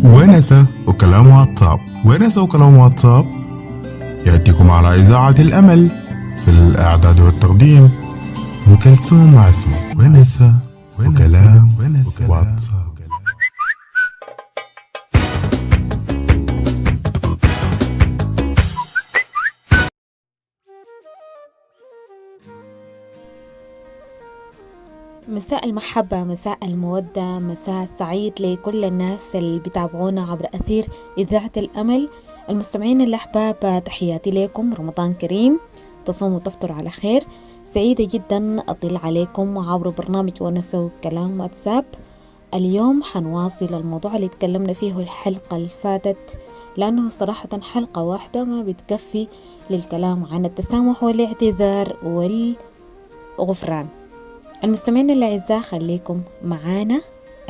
ونسة وكلام واتساب. ونسة وكلام واتساب يأتيكم على إذاعة الأمل في الإعداد والتقديم أم كلثوم مع اسمه ونسة وكلام واتساب. مساء المحبة، مساء المودة، مساء سعيد لكل الناس اللي بيتابعونا عبر أثير إذاعة الأمل. المستمعين الأحباب، تحياتي لكم، رمضان كريم، تصوموا وتفطروا على خير. سعيدة جدا أطل عليكم عبر برنامج ونسة وكلام واتساب. اليوم حنواصل الموضوع اللي تكلمنا فيه الحلقة اللي فاتت، لأنه صراحة حلقة واحدة ما بتكفي للكلام عن التسامح والاعتذار والغفران. المستمعين الأعزاء، خليكم معانا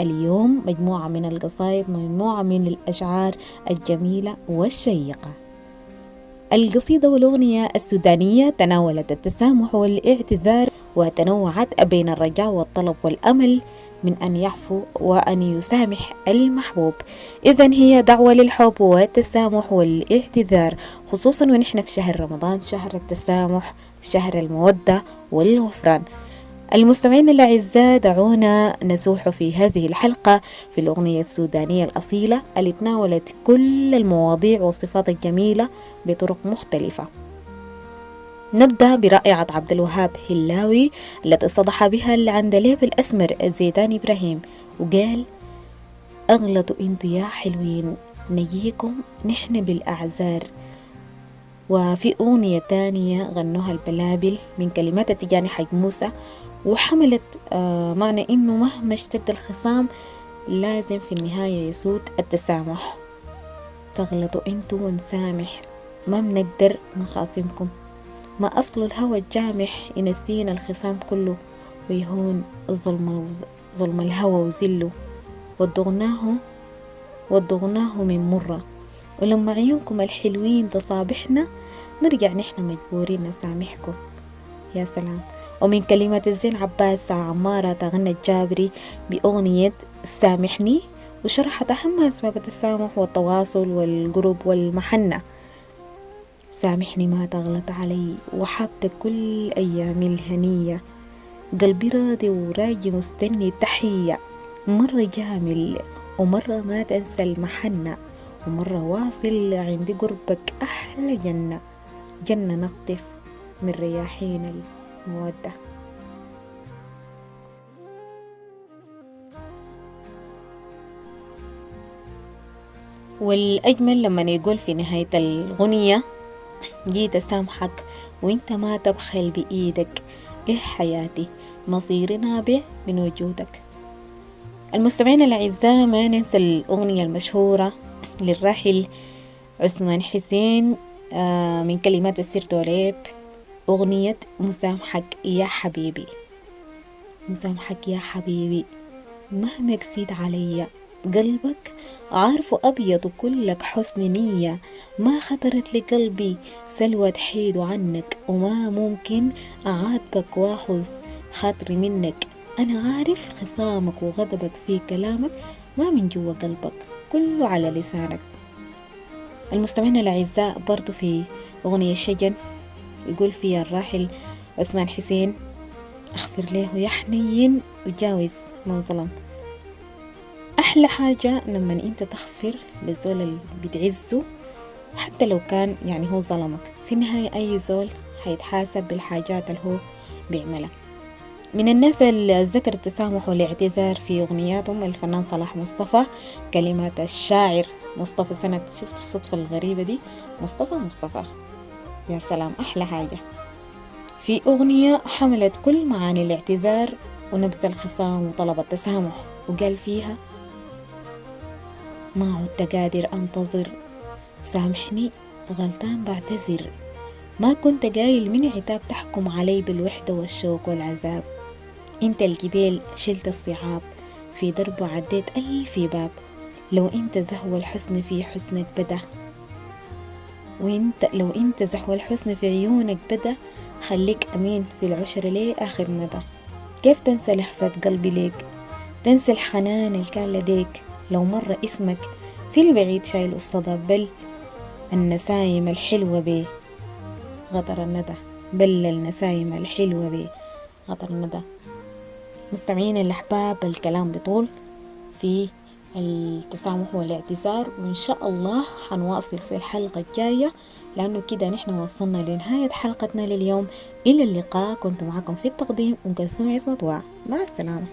اليوم مجموعة من القصائد، مجموعة من الأشعار الجميلة والشيقة. القصيدة والأغنية السودانية تناولت التسامح والاعتذار، وتنوعت بين الرجاء والطلب والأمل من أن يعفو وأن يسامح المحبوب. إذن هي دعوة للحب والتسامح والاعتذار، خصوصا ونحن في شهر رمضان، شهر التسامح، شهر المودة والغفران. المستمعين الأعزاء، دعونا نسوح في هذه الحلقة في الأغنية السودانية الأصيلة اللي تناولت كل المواضيع والصفات الجميلة بطرق مختلفة. نبدأ برائعة عبد الوهاب هلاوي التي صدح بها العندليب الأسمر زيدان إبراهيم، وقال: أغلطوا انتوا يا حلوين، نجيكم نحن بالأعذار. وفي أغنية تانية غنوها البلابل من كلمات تجاني حج موسى، وحملت معنى إنه مهما اشتد الخصام لازم في النهاية يسود التسامح. تغلطوا انتوا ونسامح، ما بنقدر نخاصمكم، ما أصل الهوى الجامح ينسينا الخصام كله، ويهون ظلم الهوى وزله، ودغناه من مرة، ولما عيونكم الحلوين تصابحنا نرجع نحن مجبورين نسامحكم. يا سلام. ومن كلمة الزين عباس عمارة تغنى الجابري بأغنية سامحني، وشرحت أهم أسباب التسامح والتواصل والقرب والمحنة. سامحني ما تغلط علي، وحابتك كل أيام الهنية، قلبي راضي وراجي مستني تحية، مرة جامل ومرة ما تنسى المحنة، ومرة واصل عندي قربك أحلى جنة، جنة نقطف من رياحين المودة. والأجمل لما يقول في نهاية الغنية: جيت أسامحك وإنت ما تبخل بإيدك، إيه حياتي مصيري نابع من وجودك. المستمعين الأعزاء، ما ننسى الأغنية المشهورة للراحل عثمان حسين من كلمات السير دوليب، أغنية مسامحك يا حبيبي. مسامحك يا حبيبي مهما قسيت علي، قلبك عارفه أبيض وكلك حسن نية، ما خطرت لقلبي سلوى تحيد عنك، وما ممكن أعاتبك واخذ خاطري منك، أنا عارف خصامك وغضبك في كلامك ما من جوا قلبك، كله على لسانك. المستمعين الأعزاء، برضو في أغنية الشجن يقول فيها الراحل عثمان حسين: اغفر له يا حنين وجاوز من ظلم. أحلى حاجة لما أنت تغفر للزول اللي بتعزه، حتى لو كان يعني هو ظلمك، في النهاية أي زول هيتحاسب بالحاجات اللي هو بيعملها. من الناس اللي ذكر التسامح والاعتذار في أغنياتهم الفنان صلاح مصطفى، كلمات الشاعر مصطفى سند. شفت الصدفة الغريبة دي، مصطفى. يا سلام، أحلى حاجة. في أغنية حملت كل معاني الاعتذار ونبذ الخصام وطلب التسامح، وقال فيها: ما عدت قادر أنتظر، سامحني غلطان بعتذر، ما كنت قايل من عتاب تحكم علي بالوحدة والشوق والعذاب، انت الجبال شلت الصعاب، في درب عديت ألف باب، لو انت زهو الحسن في حسنك بدا، لو انت زهو الحسن في عيونك بدا، خليك أمين في العشر ليه آخر مدى. كيف تنسى لهفة قلبي ليك، تنسى الحنان اللي كان لديك، لو مر اسمك في البعيد شايل الصدى بل النسايم الحلوة بغطر الندى، بل النسايم الحلوة بغطر الندى. مستمعين الأحباب، الكلام بطول في التسامح والاعتذار، وإن شاء الله حنواصل في الحلقة الجاية، لأنه كده نحن وصلنا لنهاية حلقتنا لليوم. إلى اللقاء، كنت معكم في التقديم أم كلثوم عصمت. مع السلامة.